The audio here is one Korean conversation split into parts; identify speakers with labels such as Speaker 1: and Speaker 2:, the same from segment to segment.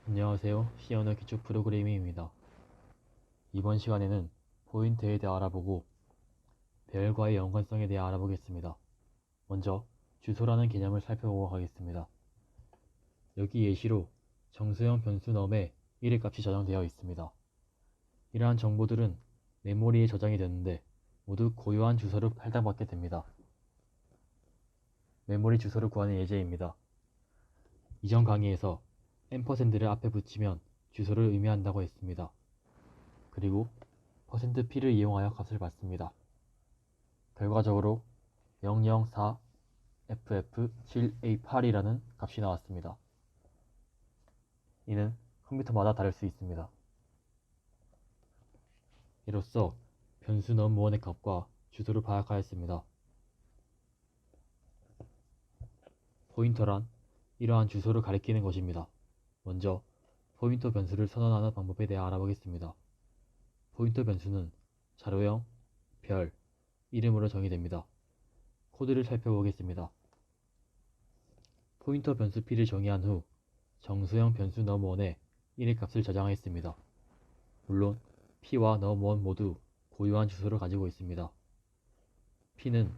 Speaker 1: 안녕하세요. C언어 기초 프로그래밍입니다. 이번 시간에는 포인터에 대해 알아보고 배열과의 연관성에 대해 알아보겠습니다. 먼저 주소라는 개념을 살펴보고 가겠습니다. 여기 예시로 정수형 변수 num에 1의 값이 저장되어 있습니다. 이러한 정보들은 메모리에 저장이 되는데 모두 고유한 주소를 할당받게 됩니다. 메모리 주소를 구하는 예제입니다. 이전 강의에서 앰퍼샌드를 앞에 붙이면 주소를 의미한다고 했습니다. 그리고 %p를 이용하여 값을 받습니다. 결과적으로 004ff7a8이라는 값이 나왔습니다. 이는 컴퓨터마다 다를 수 있습니다. 이로써 변수 num1의 값과 주소를 파악하였습니다. 포인터란 이러한 주소를 가리키는 것입니다. 먼저 포인터 변수를 선언하는 방법에 대해 알아보겠습니다. 포인터 변수는 자료형, 별, 이름으로 정의됩니다. 코드를 살펴보겠습니다. 포인터 변수 p를 정의한 후 정수형 변수 num1에 1의 값을 저장했습니다. 물론 p와 num1 모두 고유한 주소를 가지고 있습니다. p는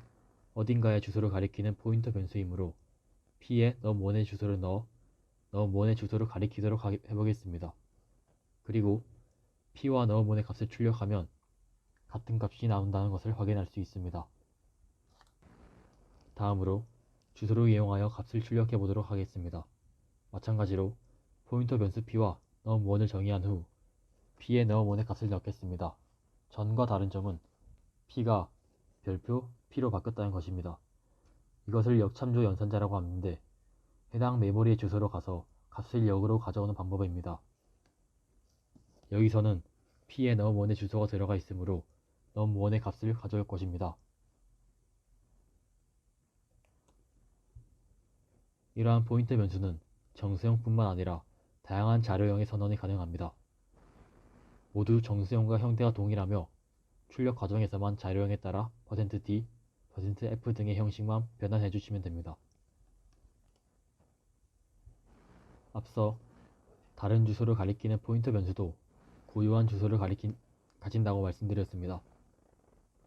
Speaker 1: 어딘가의 주소를 가리키는 포인터 변수이므로 p에 num1의 주소를 넣어 num1의 주소를 가리키도록 해보겠습니다. 그리고 p와 num1의 값을 출력하면 같은 값이 나온다는 것을 확인할 수 있습니다. 다음으로 주소를 이용하여 값을 출력해 보도록 하겠습니다. 마찬가지로 포인터 변수 p와 num1을 정의한 후 p에 num1의 값을 넣겠습니다. 전과 다른 점은 p가 별표 p로 바뀌었다는 것입니다. 이것을 역참조 연산자라고 하는데 해당 메모리의 주소로 가서 값을 역으로 가져오는 방법입니다. 여기서는 p에 num1의 주소가 들어가 있으므로 num1의 값을 가져올 것입니다. 이러한 포인터 변수는 정수형뿐만 아니라 다양한 자료형의 선언이 가능합니다. 모두 정수형과 형태가 동일하며 출력 과정에서만 자료형에 따라 %d, %f 등의 형식만 변환해 주시면 됩니다. 앞서 다른 주소를 가리키는 포인터 변수도 고유한 주소를 가진다고 말씀드렸습니다.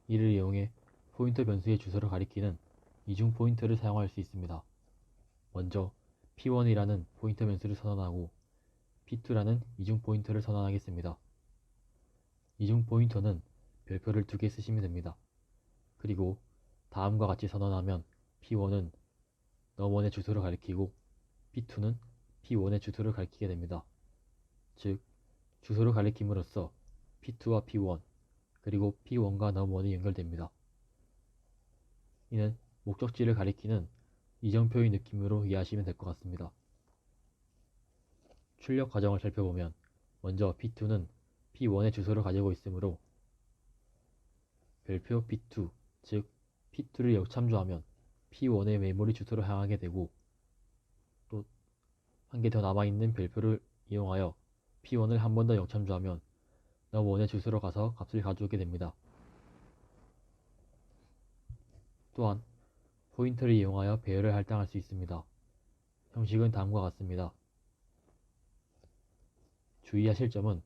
Speaker 1: 이를 이용해 포인터 변수의 주소를 가리키는 이중 포인터를 사용할 수 있습니다. 먼저 p1이라는 포인터 변수를 선언하고 p2라는 이중 포인터를 선언하겠습니다. 이중 포인터는 별표를 2개 쓰시면 됩니다. 그리고 다음과 같이 선언하면 p1은 num1의 주소를 가리키고 p2는 p1의 주소를 가리키게 됩니다. 즉, 주소를 가리킴으로써 p2와 p1 그리고 p1과 num1이 연결됩니다. 이는 목적지를 가리키는 이정표의 느낌으로 이해하시면 될 것 같습니다. 출력 과정을 살펴보면 먼저 p2는 p1의 주소를 가지고 있으므로 별표 p2, 즉 p2를 역참조하면 p1의 메모리 주소로 향하게 되고 또 한 개 더 남아있는 별표를 이용하여 p1을 한 번 더 역참조하면 num1의 주소로 가서 값을 가져오게 됩니다. 또한 포인터를 이용하여 배열을 할당할 수 있습니다. 형식은 다음과 같습니다. 주의하실 점은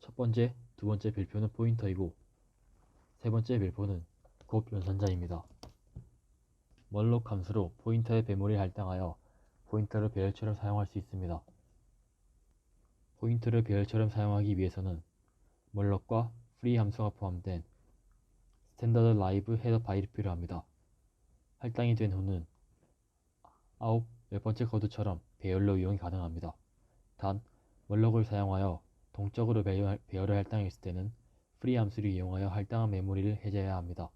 Speaker 1: 첫 번째, 두 번째 별표는 포인터이고 세 번째 별표는 곱 연산자입니다. 멀록 함수로 포인터의 메모리를 할당하여 포인터를 배열처럼 사용할 수 있습니다. 포인터를 배열처럼 사용하기 위해서는 멀록과 free 함수가 포함된 스탠더드 라이브 헤더 파일이 필요합니다. 할당이 된 후는 out 몇 번째 코드처럼 배열로 이용이 가능합니다. 단, 멀록을 사용하여 동적으로 배열을 할당했을 때는 free 함수를 이용하여 할당한 메모리를 해제해야 합니다.